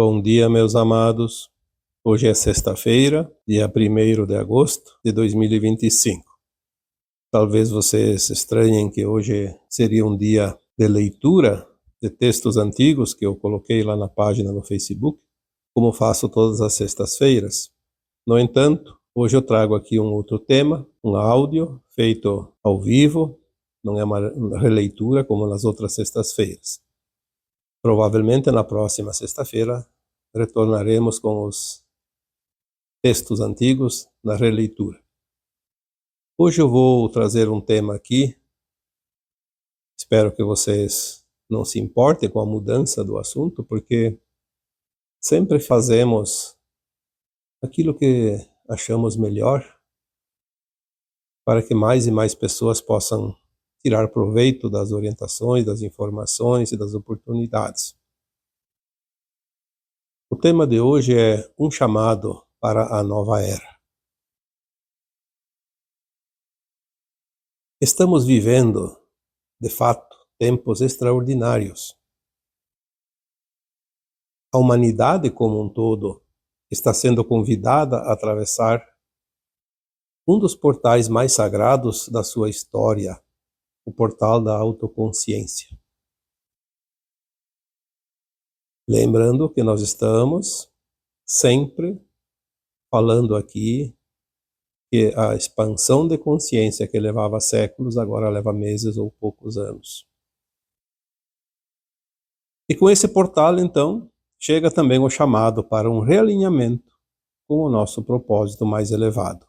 Bom dia, meus amados. Hoje é sexta-feira, dia 1º de agosto de 2025. Talvez vocês estranhem que hoje seria um dia de leitura de textos antigos que eu coloquei lá na página no Facebook, como faço todas as sextas-feiras. No entanto, hoje eu trago aqui um outro tema, um áudio feito ao vivo, não é uma releitura como nas outras sextas-feiras. Provavelmente na próxima sexta-feira retornaremos com os textos antigos na releitura. Hoje eu vou trazer um tema aqui, espero que vocês não se importem com a mudança do assunto, porque sempre fazemos aquilo que achamos melhor para que mais e mais pessoas possam tirar proveito das orientações, das informações e das oportunidades. O tema de hoje é um chamado para a nova era. Estamos vivendo, de fato, tempos extraordinários. A humanidade como um todo está sendo convidada a atravessar um dos portais mais sagrados da sua história, o portal da autoconsciência. Lembrando que nós estamos sempre falando aqui que a expansão de consciência que levava séculos agora leva meses ou poucos anos. E com esse portal, então, chega também o chamado para um realinhamento com o nosso propósito mais elevado.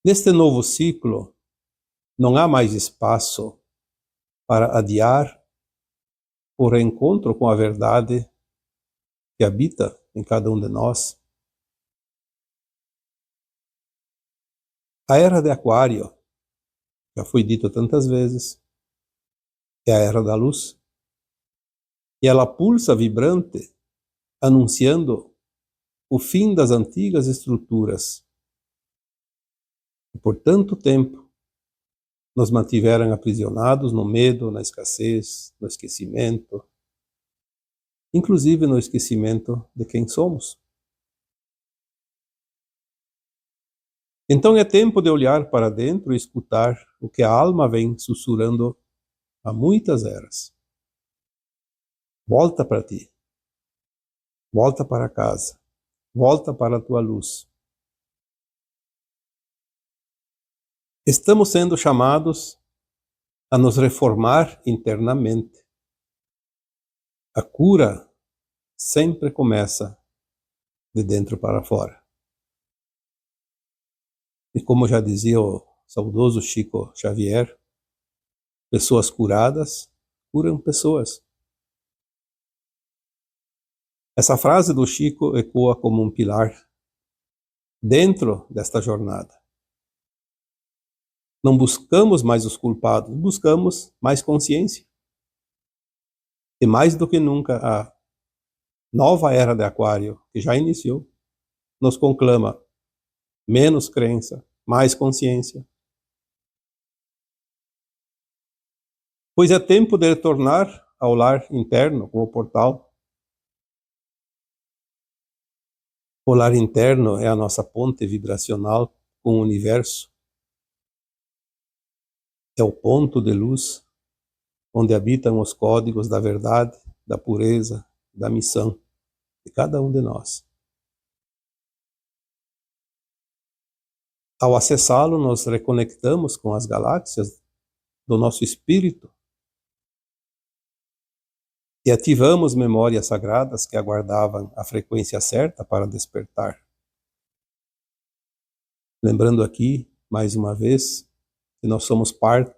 Neste novo ciclo, não há mais espaço para adiar o reencontro com a verdade que habita em cada um de nós. A era de Aquário, já foi dito tantas vezes, é a era da luz. E ela pulsa vibrante, anunciando o fim das antigas estruturas que por tanto tempo nos mantiveram aprisionados no medo, na escassez, no esquecimento, inclusive no esquecimento de quem somos. Então é tempo de olhar para dentro e escutar o que a alma vem sussurrando há muitas eras. Volta para ti. Volta para casa. Volta para a tua luz. Estamos sendo chamados a nos reformar internamente. A cura sempre começa de dentro para fora. E como já dizia o saudoso Chico Xavier, pessoas curadas curam pessoas. Essa frase do Chico ecoa como um pilar dentro desta jornada. Não buscamos mais os culpados, buscamos mais consciência. E mais do que nunca, a nova era de Aquário, que já iniciou, nos conclama menos crença, mais consciência. Pois é tempo de retornar ao lar interno com o portal. O lar interno é a nossa ponte vibracional com o universo. É o ponto de luz onde habitam os códigos da verdade, da pureza, da missão de cada um de nós. Ao acessá-lo, nos reconectamos com as galáxias do nosso espírito e ativamos memórias sagradas que aguardavam a frequência certa para despertar. Lembrando aqui, mais uma vez, que nós somos parte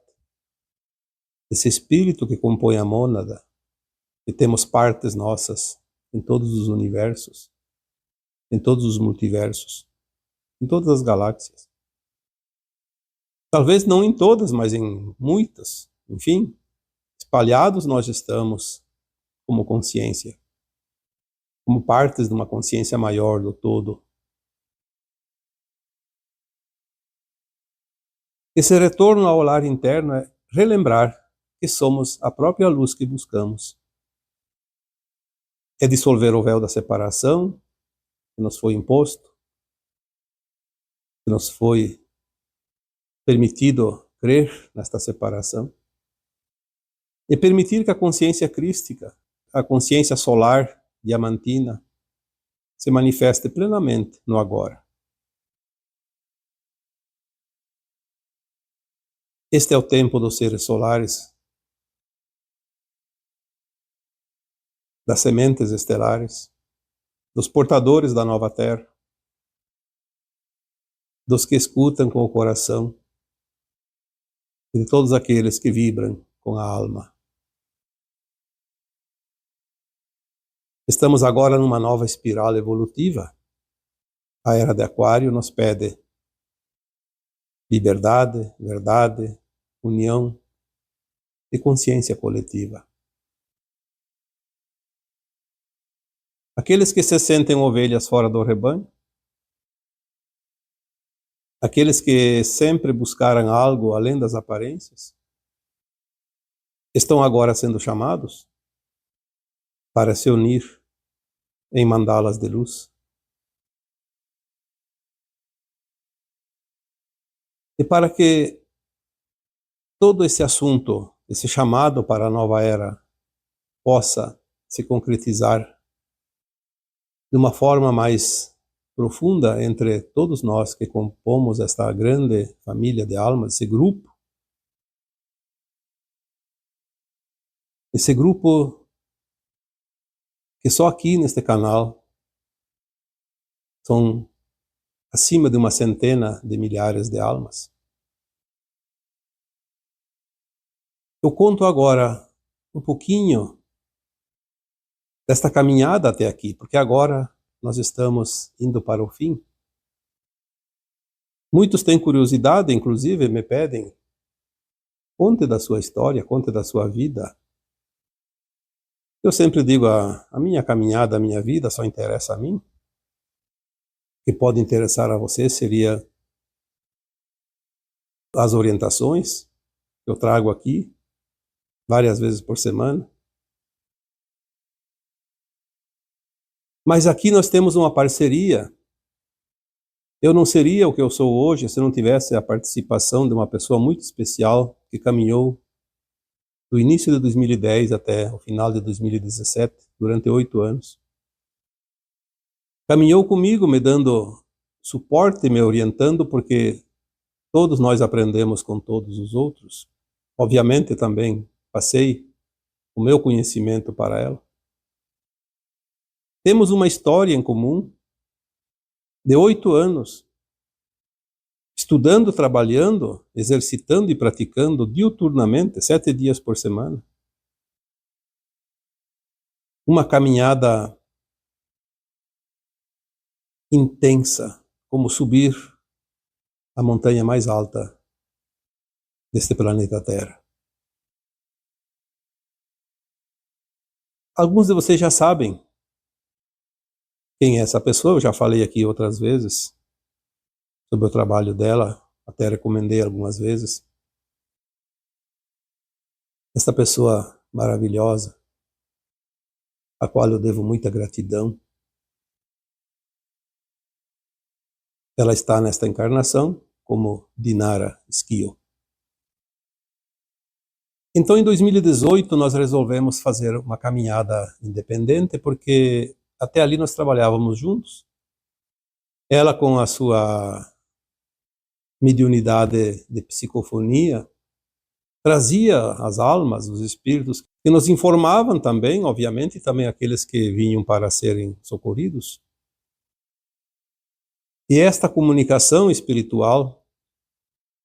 desse espírito que compõe a mônada, e temos partes nossas em todos os universos, em todos os multiversos, em todas as galáxias. Talvez não em todas, mas em muitas. Enfim, espalhados nós estamos como consciência, como partes de uma consciência maior do todo. Esse retorno ao lar interno é relembrar que somos a própria luz que buscamos. É dissolver o véu da separação que nos foi imposto, que nos foi permitido crer nesta separação, e permitir que a consciência crística, a consciência solar diamantina, se manifeste plenamente no agora. Este é o tempo dos seres solares, das sementes estelares, dos portadores da nova terra, dos que escutam com o coração, e de todos aqueles que vibram com a alma. Estamos agora numa nova espiral evolutiva. A era de Aquário nos pede liberdade, verdade, união e consciência coletiva. Aqueles que se sentem ovelhas fora do rebanho, aqueles que sempre buscaram algo além das aparências, estão agora sendo chamados para se unir em mandalas de luz. E para que todo esse assunto, esse chamado para a nova era, possa se concretizar de uma forma mais profunda entre todos nós que compomos esta grande família de almas, esse grupo que só aqui neste canal são acima de uma centena de milhares de almas. Eu conto agora um pouquinho desta caminhada até aqui, porque agora nós estamos indo para o fim. Muitos têm curiosidade, inclusive me pedem, conte da sua história, conte da sua vida. Eu sempre digo, a minha caminhada, a minha vida só interessa a mim. O que pode interessar a você seria as orientações que eu trago aqui, várias vezes por semana. Mas aqui nós temos uma parceria. Eu não seria o que eu sou hoje se não tivesse a participação de uma pessoa muito especial que caminhou do início de 2010 até o final de 2017, durante 8 anos. Caminhou comigo, me dando suporte, me orientando, porque todos nós aprendemos com todos os outros. Obviamente também passei o meu conhecimento para ela. Temos uma história em comum de 8 anos, estudando, trabalhando, exercitando e praticando diuturnamente, 7 dias por semana. Uma caminhada intensa, como subir a montanha mais alta deste planeta Terra. Alguns de vocês já sabem quem é essa pessoa, eu já falei aqui outras vezes sobre o trabalho dela, até recomendei algumas vezes. Essa pessoa maravilhosa, a qual eu devo muita gratidão. Ela está nesta encarnação como Dinara Esquio. Então, em 2018, nós resolvemos fazer uma caminhada independente, porque até ali nós trabalhávamos juntos. Ela com a sua mediunidade de psicofonia, trazia as almas, os espíritos, que nos informavam também, obviamente, e também aqueles que vinham para serem socorridos. E esta comunicação espiritual,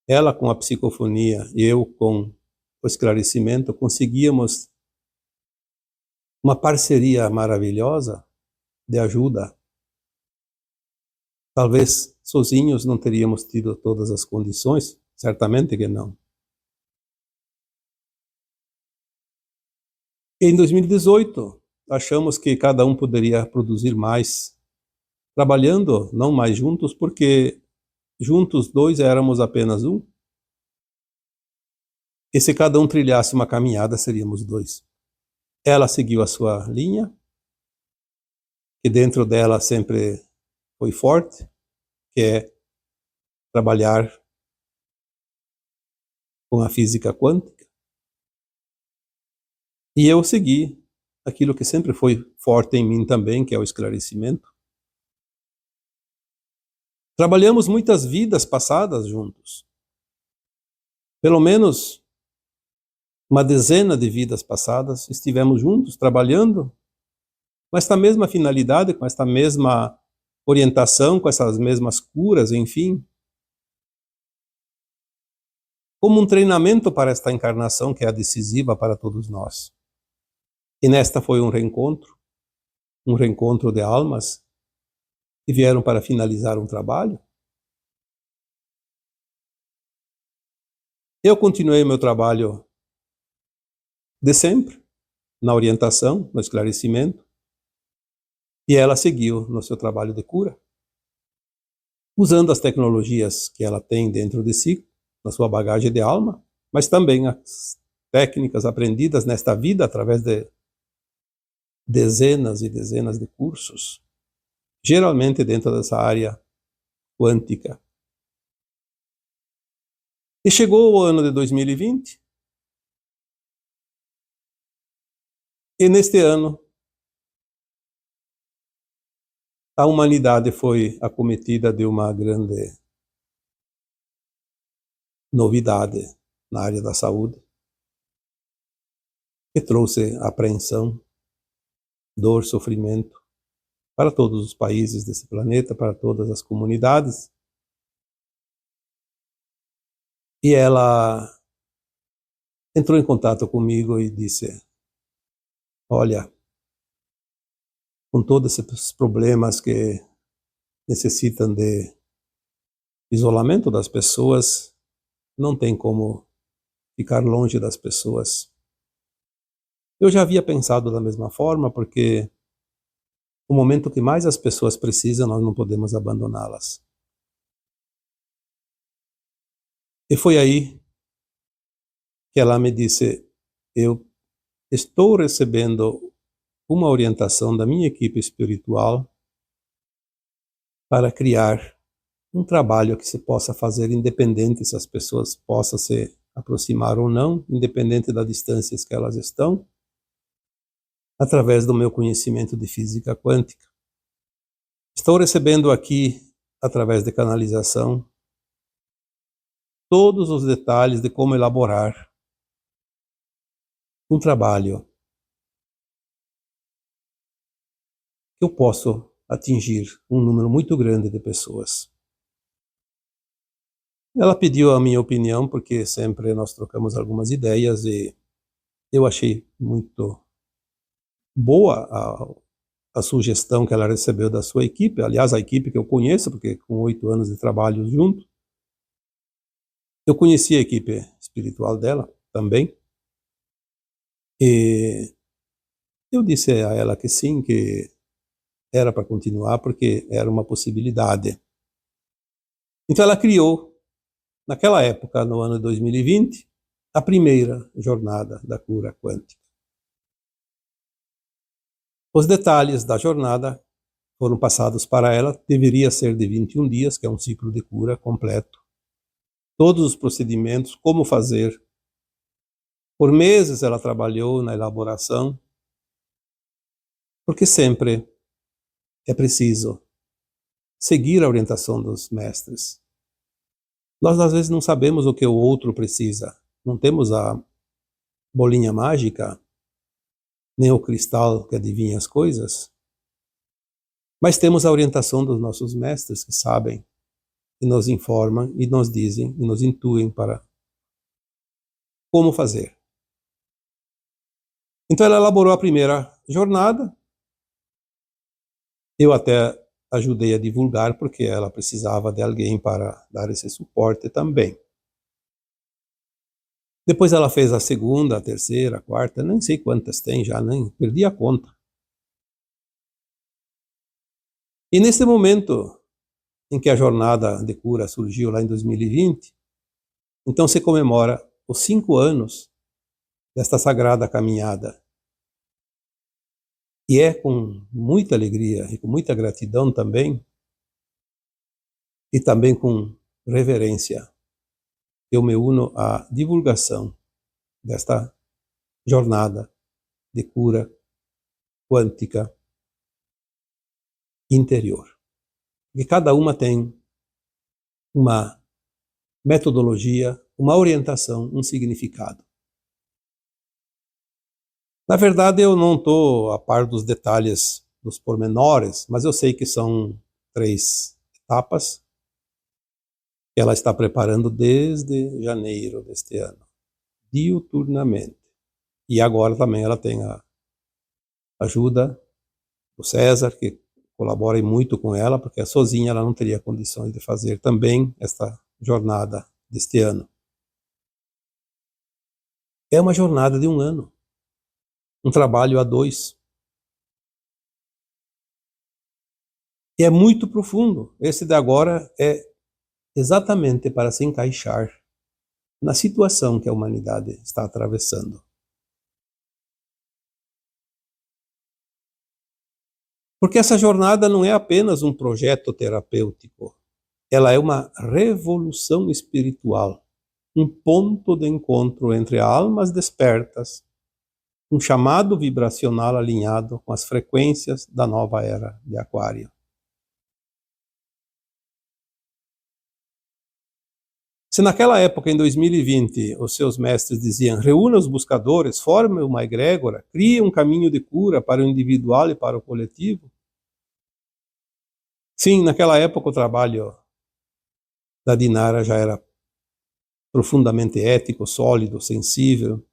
ela com a psicofonia e eu com o esclarecimento, conseguíamos uma parceria maravilhosa de ajuda. Talvez sozinhos não teríamos tido todas as condições, certamente que não. Em 2018, achamos que cada um poderia produzir mais, trabalhando não mais juntos, porque juntos dois éramos apenas um. E se cada um trilhasse uma caminhada, seríamos dois. Ela seguiu a sua linha, que dentro dela sempre foi forte, que é trabalhar com a física quântica. E eu segui aquilo que sempre foi forte em mim também, que é o esclarecimento. Trabalhamos muitas vidas passadas juntos. Pelo menos uma dezena de vidas passadas estivemos juntos, trabalhando com esta mesma finalidade, com esta mesma orientação, com essas mesmas curas, enfim. Como um treinamento para esta encarnação que é a decisiva para todos nós. E nesta foi um reencontro de almas que vieram para finalizar um trabalho. Eu continuei meu trabalho de sempre, na orientação, no esclarecimento, e ela seguiu no seu trabalho de cura, usando as tecnologias que ela tem dentro de si, na sua bagagem de alma, mas também as técnicas aprendidas nesta vida através de dezenas e dezenas de cursos, geralmente dentro dessa área quântica. E chegou o ano de 2020, e neste ano a humanidade foi acometida de uma grande novidade na área da saúde, que trouxe apreensão, dor, sofrimento para todos os países desse planeta, para todas as comunidades. E ela entrou em contato comigo e disse: olha, com todos esses problemas que necessitam de isolamento das pessoas, não tem como ficar longe das pessoas. Eu já havia pensado da mesma forma, porque no momento que mais as pessoas precisam, nós não podemos abandoná-las. E foi aí que ela me disse: eu estou recebendo uma orientação da minha equipe espiritual para criar um trabalho que se possa fazer independente se as pessoas possam se aproximar ou não, independente das distâncias que elas estão, através do meu conhecimento de física quântica. Estou recebendo aqui, através de canalização, todos os detalhes de como elaborar um trabalho que eu posso atingir um número muito grande de pessoas. Ela pediu a minha opinião, porque sempre nós trocamos algumas ideias e eu achei muito boa a sugestão que ela recebeu da sua equipe, aliás, a equipe que eu conheço, porque com 8 anos de trabalho junto, eu conheci a equipe espiritual dela também, e eu disse a ela que sim, que era para continuar, porque era uma possibilidade. Então ela criou, naquela época, no ano de 2020, a primeira jornada da cura quântica. Os detalhes da jornada foram passados para ela, deveria ser de 21 dias, que é um ciclo de cura completo. Todos os procedimentos, como fazer. Por meses ela trabalhou na elaboração, porque sempre é preciso seguir a orientação dos mestres. Nós às vezes não sabemos o que o outro precisa, não temos a bolinha mágica, nem o cristal que adivinha as coisas, mas temos a orientação dos nossos mestres que sabem, e nos informam, e nos dizem, e nos intuem para como fazer. Então ela elaborou a primeira jornada, eu até ajudei a divulgar, porque ela precisava de alguém para dar esse suporte também. Depois ela fez a segunda, a terceira, a quarta, nem sei quantas tem já, nem perdi a conta. E nesse momento em que a jornada de cura surgiu lá em 2020, então se comemora os 5 anos desta sagrada caminhada. E é com muita alegria e com muita gratidão também, e também com reverência, eu me uno à divulgação desta jornada de cura quântica interior. E cada uma tem uma metodologia, uma orientação, um significado. Na verdade, eu não estou a par dos detalhes, dos pormenores, mas eu sei que são 3 etapas que ela está preparando desde janeiro deste ano, diuturnamente. E agora também ela tem a ajuda do César, que colabora muito com ela, porque sozinha ela não teria condições de fazer também esta jornada deste ano. É uma jornada de 1 ano, um trabalho a 2. E é muito profundo. Esse de agora é exatamente para se encaixar na situação que a humanidade está atravessando. Porque essa jornada não é apenas um projeto terapêutico, ela é uma revolução espiritual, um ponto de encontro entre almas despertas, um chamado vibracional alinhado com as frequências da nova era de Aquário. Se naquela época, em 2020, os seus mestres diziam: reúna os buscadores, forme uma egrégora, crie um caminho de cura para o individual e para o coletivo. Sim, naquela época o trabalho da Dinara já era profundamente ético, sólido, sensível.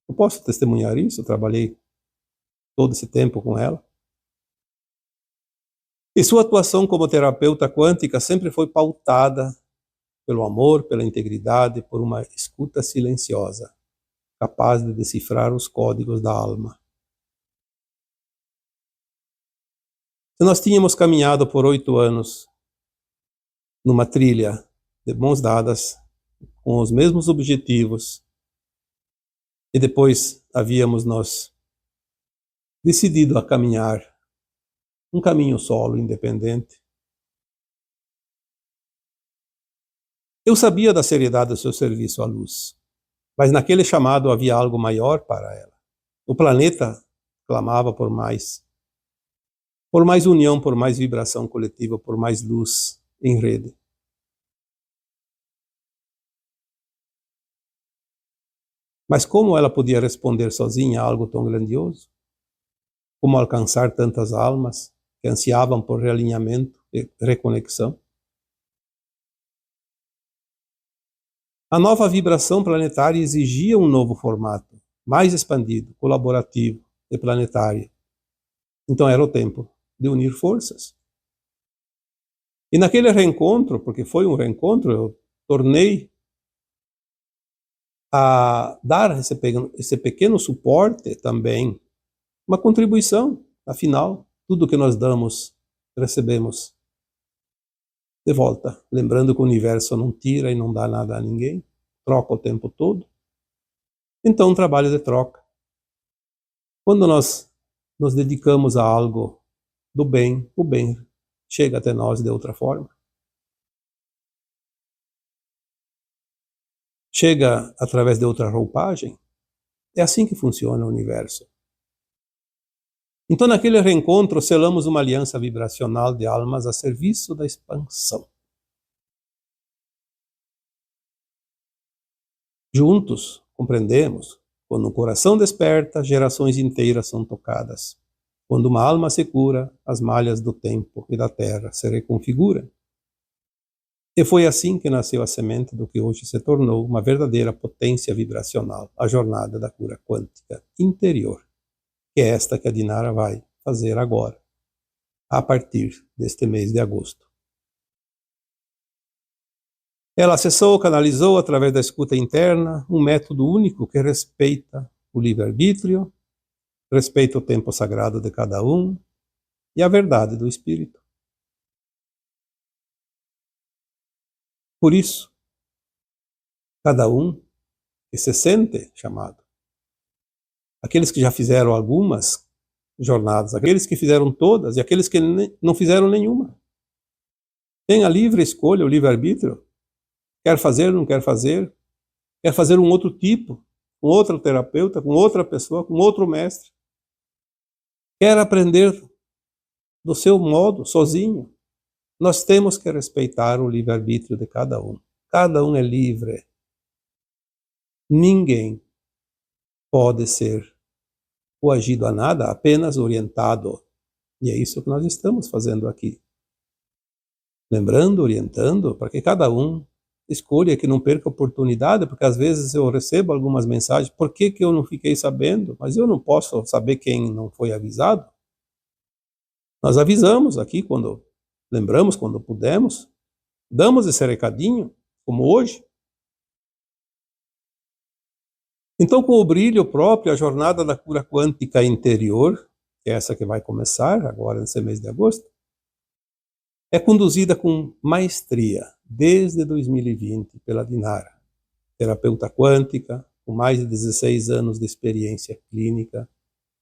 Eu posso testemunhar isso, eu trabalhei todo esse tempo com ela. E sua atuação como terapeuta quântica sempre foi pautada pelo amor, pela integridade, por uma escuta silenciosa, capaz de decifrar os códigos da alma. Se nós tínhamos caminhado por 8 anos numa trilha de mãos dadas, com os mesmos objetivos, e depois havíamos nós decidido a caminhar um caminho solo, independente, eu sabia da seriedade do seu serviço à luz, mas naquele chamado havia algo maior para ela. O planeta clamava por mais união, por mais vibração coletiva, por mais luz em rede. Mas como ela podia responder sozinha a algo tão grandioso? Como alcançar tantas almas que ansiavam por realinhamento e reconexão? A nova vibração planetária exigia um novo formato, mais expandido, colaborativo e planetário. Então era o tempo de unir forças. E naquele reencontro, porque foi um reencontro, eu tornei a dar esse pequeno suporte também, uma contribuição. Afinal, tudo que nós damos, recebemos de volta. Lembrando que o universo não tira e não dá nada a ninguém, troca o tempo todo. Então, um trabalho de troca. Quando nós nos dedicamos a algo do bem, o bem chega até nós de outra forma. Chega através de outra roupagem. É assim que funciona o universo. Então, naquele reencontro, selamos uma aliança vibracional de almas a serviço da expansão. Juntos, compreendemos, quando o coração desperta, gerações inteiras são tocadas. Quando uma alma se cura, as malhas do tempo e da terra se reconfiguram. E foi assim que nasceu a semente do que hoje se tornou uma verdadeira potência vibracional, a jornada da cura quântica interior, que é esta que a Dinara vai fazer agora, a partir deste mês de agosto. Ela acessou, canalizou através da escuta interna um método único que respeita o livre-arbítrio, respeita o tempo sagrado de cada um e a verdade do espírito. Por isso, cada um que se sente chamado. Aqueles que já fizeram algumas jornadas, aqueles que fizeram todas e aqueles que não fizeram nenhuma. Tem a livre escolha, o livre-arbítrio. Quer fazer, não quer fazer. Quer fazer um outro tipo, com outro terapeuta, com outra pessoa, com outro mestre. Quer aprender do seu modo, sozinho. Nós temos que respeitar o livre-arbítrio de cada um. Cada um é livre. Ninguém pode ser coagido a nada, apenas orientado. E é isso que nós estamos fazendo aqui. Lembrando, orientando, para que cada um escolha, que não perca a oportunidade, porque às vezes eu recebo algumas mensagens, por que eu não fiquei sabendo? Mas eu não posso saber quem não foi avisado. Nós avisamos aqui quando lembramos, quando pudemos, damos esse recadinho, como hoje. Então, com o brilho próprio, a jornada da cura quântica interior, que é essa que vai começar agora nesse mês de agosto, é conduzida com maestria desde 2020 pela Dinara, terapeuta quântica, com mais de 16 anos de experiência clínica,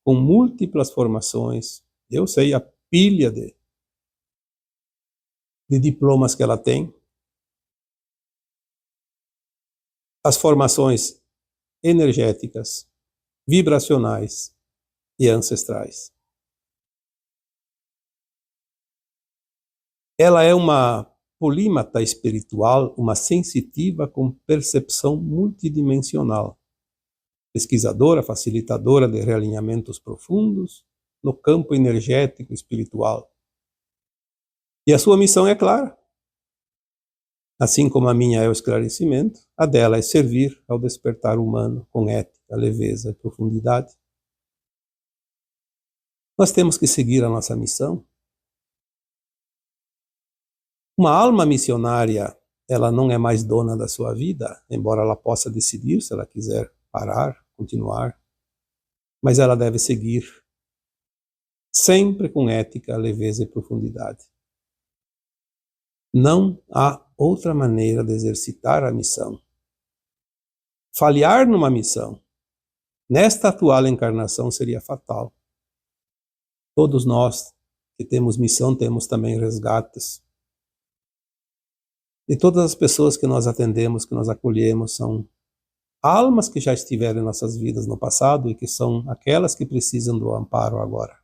com múltiplas formações. Eu sei a pilha de diplomas que ela tem, as formações energéticas, vibracionais e ancestrais. Ela é uma polímata espiritual, uma sensitiva com percepção multidimensional, pesquisadora, facilitadora de realinhamentos profundos no campo energético espiritual. E a sua missão é clara. Assim como a minha é o esclarecimento, a dela é servir ao despertar humano com ética, leveza e profundidade. Nós temos que seguir a nossa missão. Uma alma missionária, ela não é mais dona da sua vida, embora ela possa decidir se ela quiser parar, continuar, mas ela deve seguir sempre com ética, leveza e profundidade. Não há outra maneira de exercitar a missão. Falhar numa missão, nesta atual encarnação, seria fatal. Todos nós que temos missão, temos também resgates. E todas as pessoas que nós atendemos, que nós acolhemos, são almas que já estiveram em nossas vidas no passado e que são aquelas que precisam do amparo agora.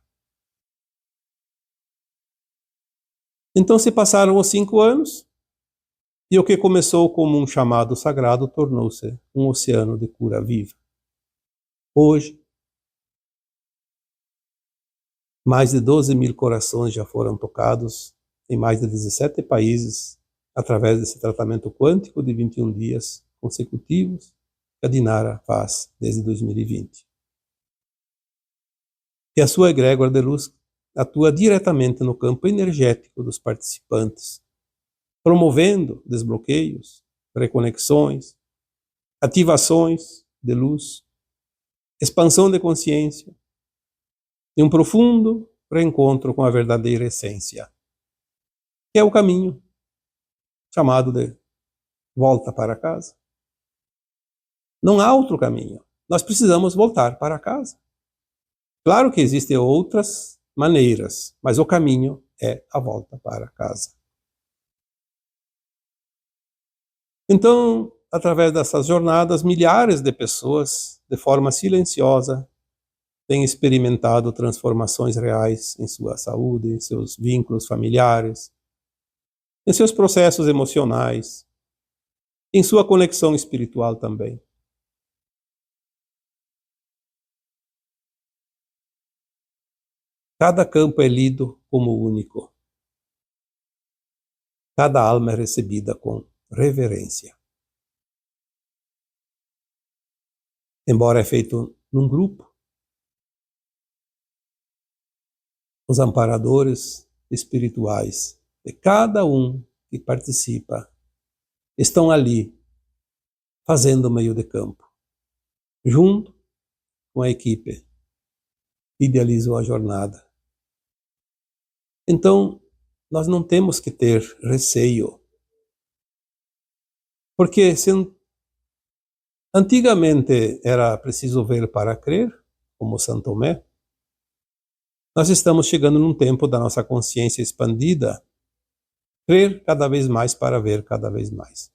Então se passaram os 5 anos e o que começou como um chamado sagrado tornou-se um oceano de cura viva. Hoje, mais de 12.000 corações já foram tocados em mais de 17 países através desse tratamento quântico de 21 dias consecutivos que a Dinara faz desde 2020. E a sua egrégora de luz atua diretamente no campo energético dos participantes, promovendo desbloqueios, reconexões, ativações de luz, expansão de consciência e um profundo reencontro com a verdadeira essência, que é o caminho chamado de volta para casa. Não há outro caminho. Nós precisamos voltar para casa. Claro que existem outras maneiras, mas o caminho é a volta para casa. Então, através dessas jornadas, milhares de pessoas, de forma silenciosa, têm experimentado transformações reais em sua saúde, em seus vínculos familiares, em seus processos emocionais, em sua conexão espiritual também. Cada campo é lido como único. Cada alma é recebida com reverência. Embora é feito num grupo, os amparadores espirituais de cada um que participa estão ali fazendo o meio de campo, junto com a equipe que idealizou a jornada. Então, nós não temos que ter receio, porque Antigamente era preciso ver para crer, como São Tomé. Nós estamos chegando num tempo da nossa consciência expandida, crer cada vez mais para ver cada vez mais.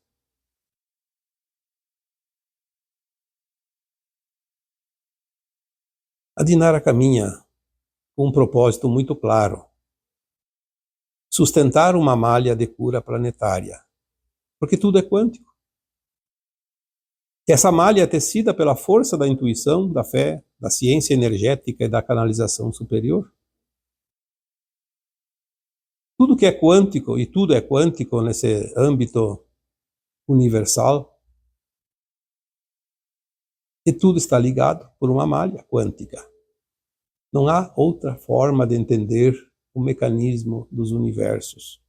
A Dinara caminha com um propósito muito claro: sustentar uma malha de cura planetária, porque tudo é quântico. Essa malha é tecida pela força da intuição, da fé, da ciência energética e da canalização superior. Tudo que é quântico, e tudo é quântico nesse âmbito universal, e tudo está ligado por uma malha quântica. Não há outra forma de entender o mecanismo dos universos.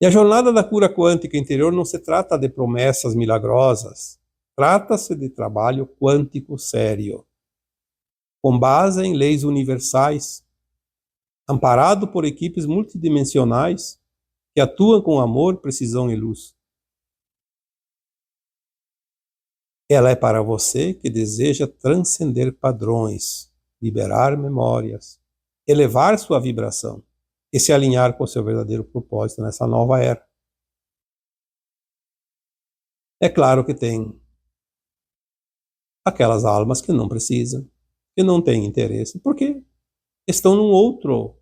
E a jornada da cura quântica interior não se trata de promessas milagrosas, trata-se de trabalho quântico sério, com base em leis universais, amparado por equipes multidimensionais que atuam com amor, precisão e luz. Ela é para você que deseja transcender padrões, liberar memórias, elevar sua vibração e se alinhar com o seu verdadeiro propósito nessa nova era. É claro que tem aquelas almas que não precisam, que não têm interesse, porque estão num outro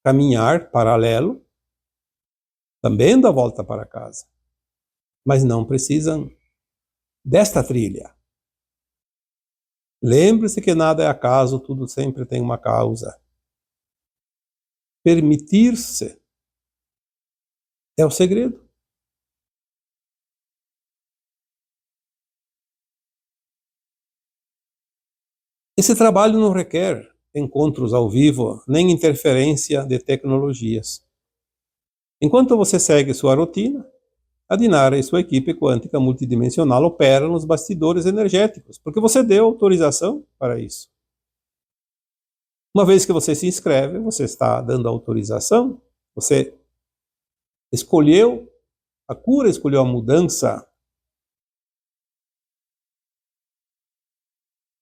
caminhar paralelo, também da volta para casa, mas não precisam desta trilha. Lembre-se que nada é acaso, tudo sempre tem uma causa. Permitir-se é o segredo. Esse trabalho não requer encontros ao vivo, nem interferência de tecnologias. Enquanto você segue sua rotina, a Dinara e sua equipe quântica multidimensional operam nos bastidores energéticos, porque você deu autorização para isso. Uma vez que você se inscreve, você está dando autorização, você escolheu a cura, escolheu a mudança.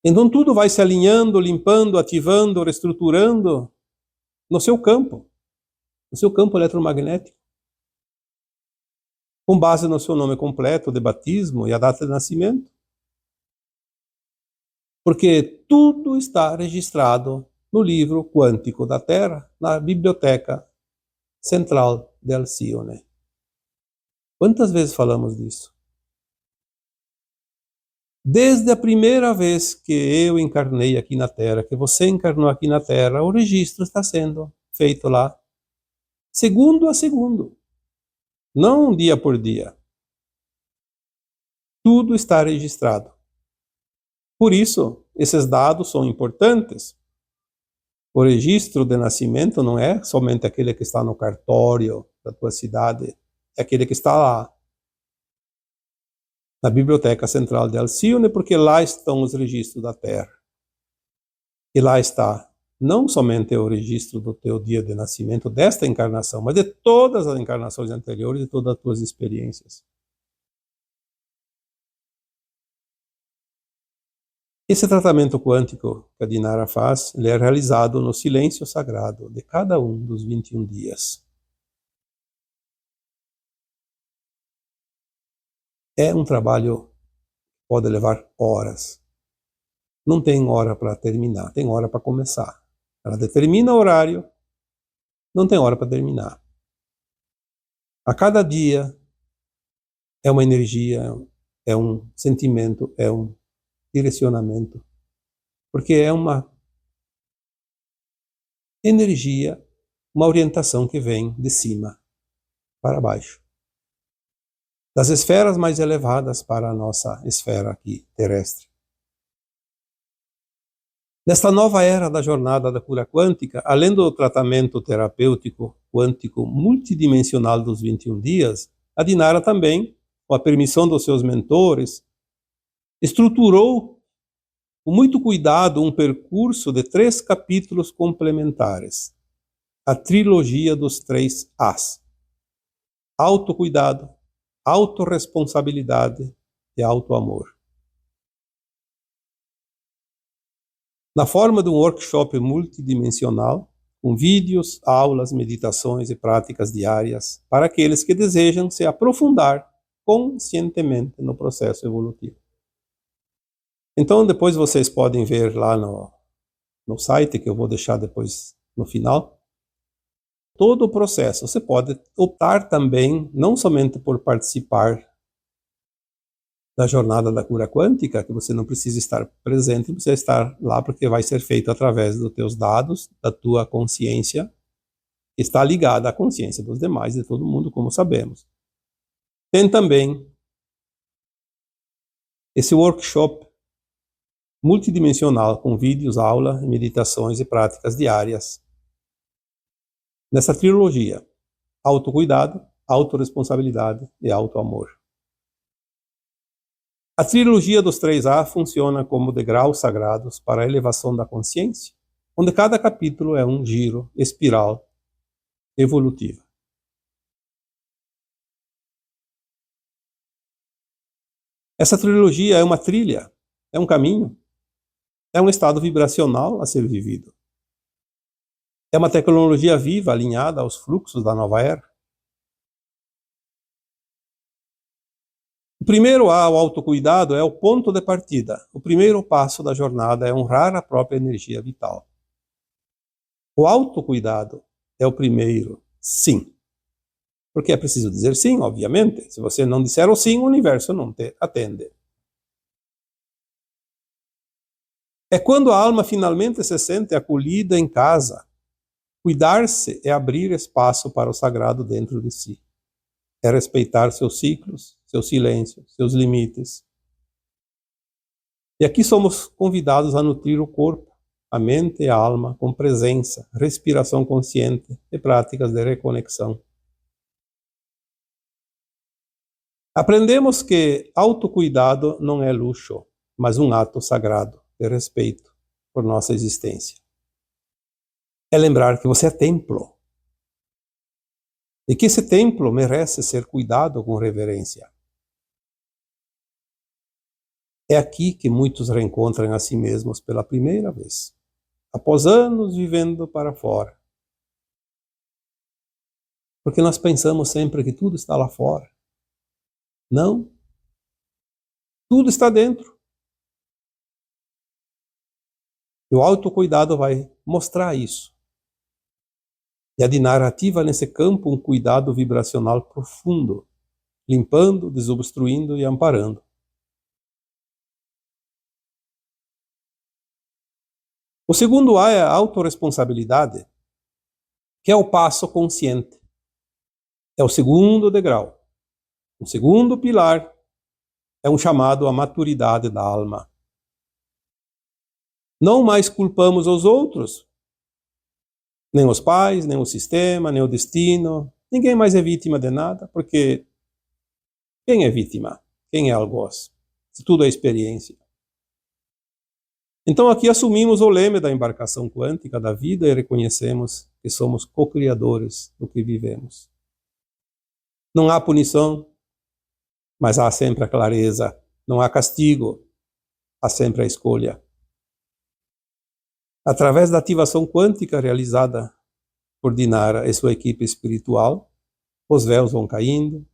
Então tudo vai se alinhando, limpando, ativando, reestruturando no seu campo eletromagnético, com base no seu nome completo de batismo e a data de nascimento. Porque tudo está registrado no livro quântico da Terra, na Biblioteca Central de Alcione. Quantas vezes falamos disso? Desde a primeira vez que eu encarnei aqui na Terra, que você encarnou aqui na Terra, o registro está sendo feito lá, segundo a segundo, não dia por dia. Tudo está registrado. Por isso, esses dados são importantes. O registro de nascimento não é somente aquele que está no cartório da tua cidade, é aquele que está lá, na Biblioteca Central de Alcione, porque lá estão os registros da Terra. E lá está não somente o registro do teu dia de nascimento, desta encarnação, mas de todas as encarnações anteriores e todas as tuas experiências. Esse tratamento quântico que a Dinara faz, ele é realizado no silêncio sagrado de cada um dos 21 dias. É um trabalho que pode levar horas. Não tem hora para terminar, tem hora para começar. Ela determina o horário, não tem hora para terminar. A cada dia é uma energia, é um sentimento, é um direcionamento, porque é uma energia, uma orientação que vem de cima para baixo, das esferas mais elevadas para a nossa esfera aqui terrestre. Nesta nova era da jornada da cura quântica, além do tratamento terapêutico quântico multidimensional dos 21 dias, a Dinara também, com a permissão dos seus mentores, estruturou com muito cuidado um percurso de 3 capítulos complementares, a trilogia dos 3 As: autocuidado, autorresponsabilidade e auto-amor. Na forma de um workshop multidimensional, com vídeos, aulas, meditações e práticas diárias para aqueles que desejam se aprofundar conscientemente no processo evolutivo. Então, depois vocês podem ver lá no site, que eu vou deixar depois no final, todo o processo. Você pode optar também, não somente por participar da jornada da cura quântica, que você não precisa estar presente, você estar lá porque vai ser feito através dos teus dados, da tua consciência, que está ligada à consciência dos demais, de todo mundo, como sabemos. Tem também esse workshop multidimensional com vídeos, aula, meditações e práticas diárias. Nessa trilogia, autocuidado, autorresponsabilidade e autoamor. A trilogia dos 3A funciona como degraus sagrados para a elevação da consciência, onde cada capítulo é um giro, espiral, evolutiva. Essa trilogia é uma trilha, é um caminho, é um estado vibracional a ser vivido. É uma tecnologia viva alinhada aos fluxos da nova era. O primeiro A, o autocuidado, é o ponto de partida. O primeiro passo da jornada é honrar a própria energia vital. O autocuidado é o primeiro sim. Porque é preciso dizer sim, obviamente. Se você não disser o sim, o universo não te atende. É quando a alma finalmente se sente acolhida em casa. Cuidar-se é abrir espaço para o sagrado dentro de si. É respeitar seus ciclos, seus silêncios, seus limites. E aqui somos convidados a nutrir o corpo, a mente e a alma com presença, respiração consciente e práticas de reconexão. Aprendemos que autocuidado não é luxo, mas um ato sagrado de respeito por nossa existência. É lembrar que você é templo. E que esse templo merece ser cuidado com reverência. É aqui que muitos reencontram a si mesmos pela primeira vez, após anos vivendo para fora. Porque nós pensamos sempre que tudo está lá fora. Não. Tudo está dentro. E o autocuidado vai mostrar isso. E a Dinara ativa nesse campo um cuidado vibracional profundo, limpando, desobstruindo e amparando. O segundo A é a autorresponsabilidade, que é o passo consciente. É o segundo degrau. O segundo pilar é um chamado à maturidade da alma. Não mais culpamos os outros, nem os pais, nem o sistema, nem o destino. Ninguém mais é vítima de nada, porque quem é vítima? Quem é algoz? Se tudo é experiência. Então aqui assumimos o leme da embarcação quântica da vida e reconhecemos que somos co-criadores do que vivemos. Não há punição, mas há sempre a clareza. Não há castigo, há sempre a escolha. Através da ativação quântica realizada por Dinara e sua equipe espiritual, os véus vão caindo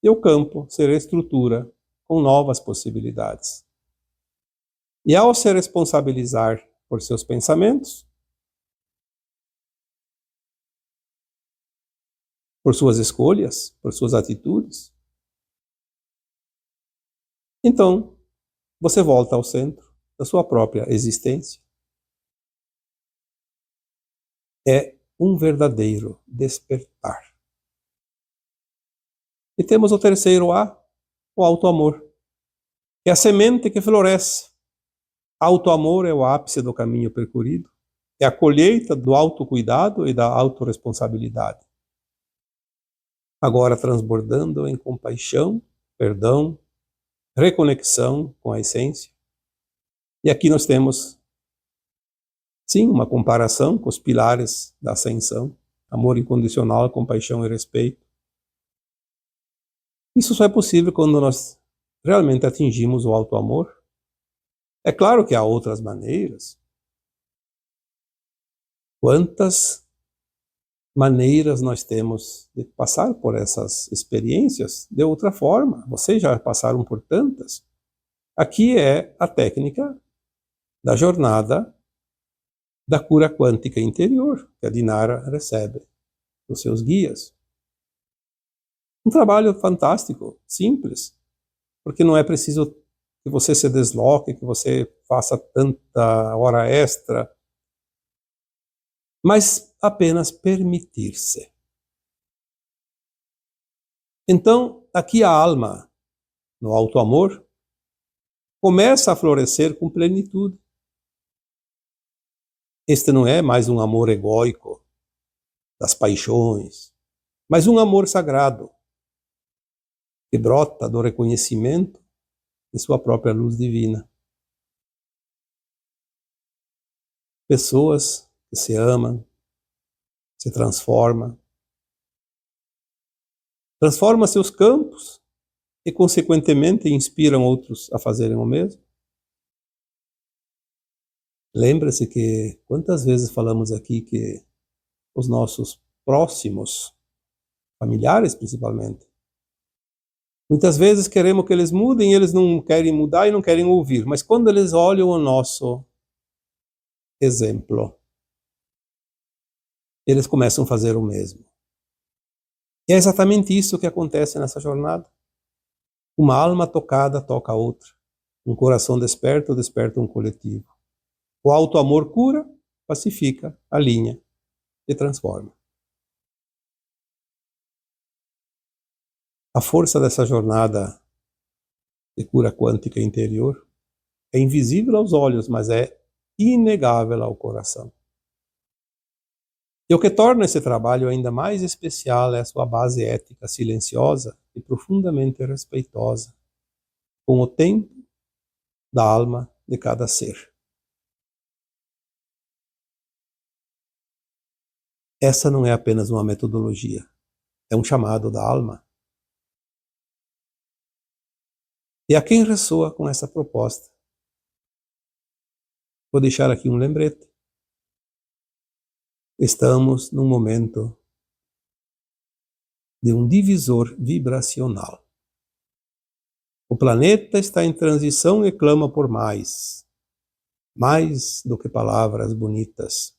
e o campo se reestrutura com novas possibilidades. E ao se responsabilizar por seus pensamentos, por suas escolhas, por suas atitudes, então você volta ao centro da sua própria existência. É um verdadeiro despertar. E temos o terceiro A, o autoamor, que é a semente que floresce. Autoamor é o ápice do caminho percorrido, é a colheita do autocuidado e da autorresponsabilidade. Agora transbordando em compaixão, perdão, reconexão com a essência. E aqui nós temos, sim, uma comparação com os pilares da ascensão: amor incondicional, compaixão e respeito. Isso só é possível quando nós realmente atingimos o auto-amor? É claro que há outras maneiras. Quantas maneiras nós temos de passar por essas experiências de outra forma? Vocês já passaram por tantas. Aqui é a técnica da jornada da cura quântica interior, que a Dinara recebe dos seus guias. Um trabalho fantástico, simples, porque não é preciso que você se desloque, que você faça tanta hora extra, mas apenas permitir-se. Então, aqui a alma, no auto-amor, começa a florescer com plenitude. Este não é mais um amor egóico das paixões, mas um amor sagrado, que brota do reconhecimento de sua própria luz divina. Pessoas que se amam, se transformam seus campos e, consequentemente, inspiram outros a fazerem o mesmo. Lembre-se que quantas vezes falamos aqui que os nossos próximos, familiares principalmente, muitas vezes queremos que eles mudem, eles não querem mudar e não querem ouvir, mas quando eles olham o nosso exemplo, eles começam a fazer o mesmo. E é exatamente isso que acontece nessa jornada. Uma alma tocada toca a outra. Um coração desperto desperta um coletivo. O auto-amor cura, pacifica, alinha e transforma. A força dessa jornada de cura quântica interior é invisível aos olhos, mas é inegável ao coração. E o que torna esse trabalho ainda mais especial é a sua base ética silenciosa e profundamente respeitosa com o tempo da alma de cada ser. Essa não é apenas uma metodologia, é um chamado da alma. E a quem ressoa com essa proposta, vou deixar aqui um lembrete. Estamos num momento de um divisor vibracional. O planeta está em transição e clama por mais do que palavras bonitas.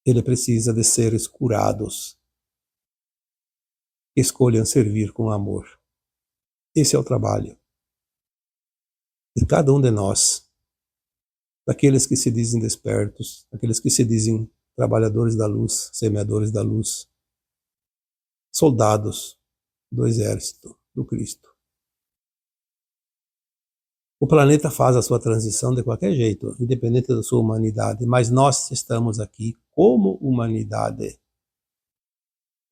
Ele precisa de seres curados, que escolham servir com amor. Esse é o trabalho de cada um de nós, daqueles que se dizem despertos, daqueles que se dizem trabalhadores da luz, semeadores da luz, soldados do exército do Cristo. O planeta faz a sua transição de qualquer jeito, independente da sua humanidade, mas nós estamos aqui como humanidade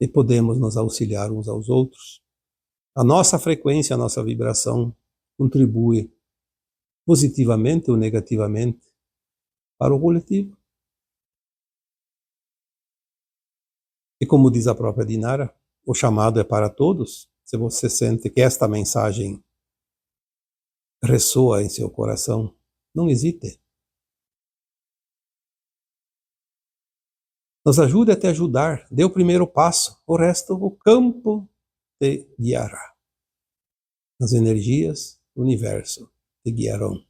e podemos nos auxiliar uns aos outros. A nossa frequência, a nossa vibração contribui positivamente ou negativamente para o coletivo. E como diz a própria Dinara, o chamado é para todos. Se você sente que esta mensagem ressoa em seu coração, não hesite. Nos ajude a te ajudar, dê o primeiro passo, o resto o campo te guiará. As energias do universo te guiarão.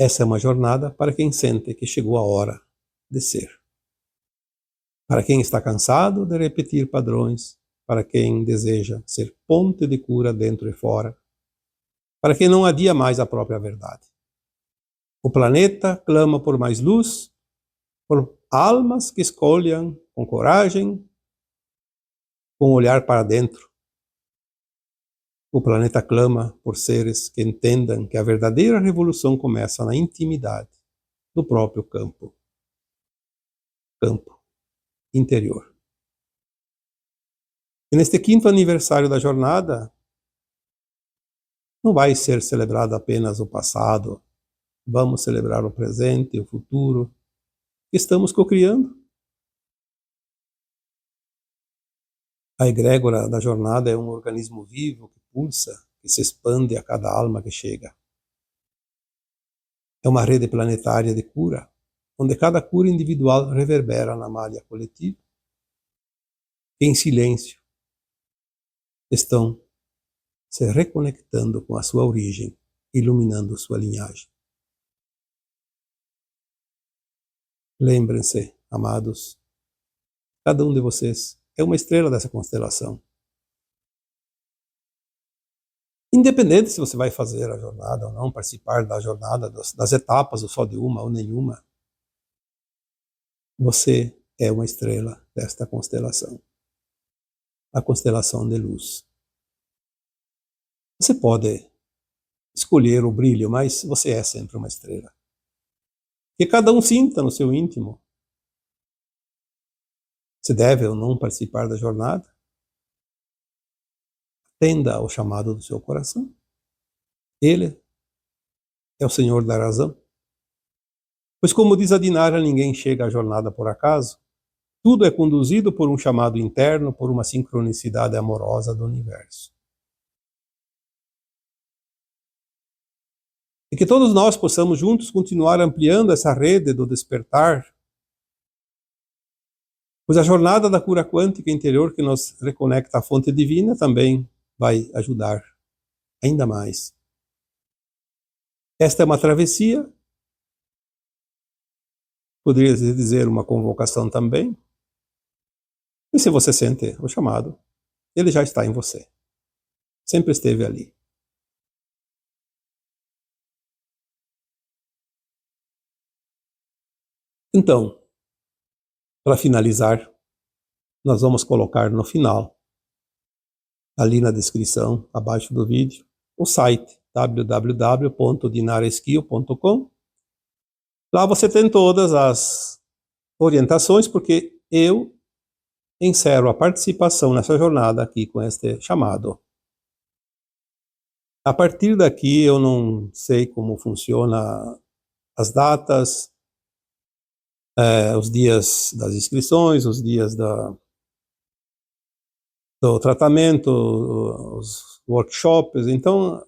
Essa é uma jornada para quem sente que chegou a hora de ser. Para quem está cansado de repetir padrões, para quem deseja ser ponte de cura dentro e fora, para quem não adia mais a própria verdade. O planeta clama por mais luz, por almas que escolham com coragem, com olhar para dentro. O planeta clama por seres que entendam que a verdadeira revolução começa na intimidade do próprio campo interior. E neste 5º aniversário da jornada, não vai ser celebrado apenas o passado, vamos celebrar o presente e o futuro que estamos cocriando. A egrégora da jornada é um organismo vivo que pulsa, que se expande a cada alma que chega. É uma rede planetária de cura, onde cada cura individual reverbera na malha coletiva, que em silêncio estão se reconectando com a sua origem, iluminando sua linhagem. Lembrem-se, amados, cada um de vocês é uma estrela dessa constelação. Independente se você vai fazer a jornada ou não, participar da jornada, das etapas, ou só de uma ou nenhuma, você é uma estrela desta constelação, a constelação de luz. Você pode escolher o brilho, mas você é sempre uma estrela. Que cada um sinta no seu íntimo se deve ou não participar da jornada. Atenda ao chamado do seu coração. Ele é o Senhor da razão. Pois como diz a Dinara, ninguém chega à jornada por acaso. Tudo é conduzido por um chamado interno, por uma sincronicidade amorosa do universo. E que todos nós possamos juntos continuar ampliando essa rede do despertar, pois a jornada da cura quântica interior que nos reconecta à fonte divina também vai ajudar ainda mais. Esta é uma travessia, poderia dizer uma convocação também. E se você sente o chamado, ele já está em você. Sempre esteve ali. Então, para finalizar, nós vamos colocar no final, ali na descrição, abaixo do vídeo, o site www.dinareskill.com. Lá você tem todas as orientações, porque eu encerro a participação nessa jornada aqui com este chamado. A partir daqui eu não sei como funciona as datas, os dias das inscrições, os dias do tratamento, os workshops. Então,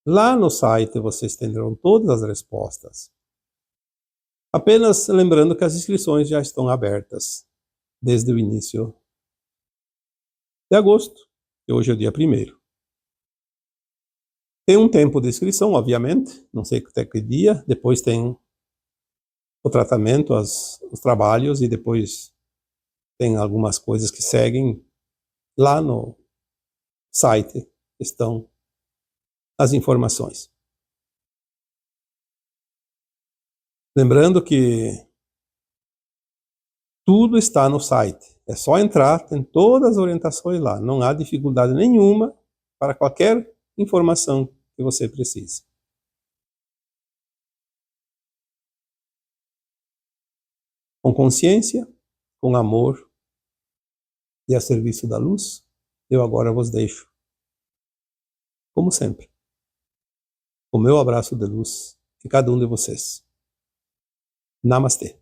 lá no site vocês terão todas as respostas. Apenas lembrando que as inscrições já estão abertas desde o início de agosto, e hoje é o dia 1º. Tem um tempo de inscrição, obviamente, não sei até que dia, depois tem o tratamento, os trabalhos, e depois tem algumas coisas que seguem. Lá no site estão as informações. Lembrando que tudo está no site. É só entrar, tem todas as orientações lá. Não há dificuldade nenhuma para qualquer informação que você precise. Com consciência, com amor e a serviço da luz, eu agora vos deixo, como sempre, o meu abraço de luz de cada um de vocês. Namastê.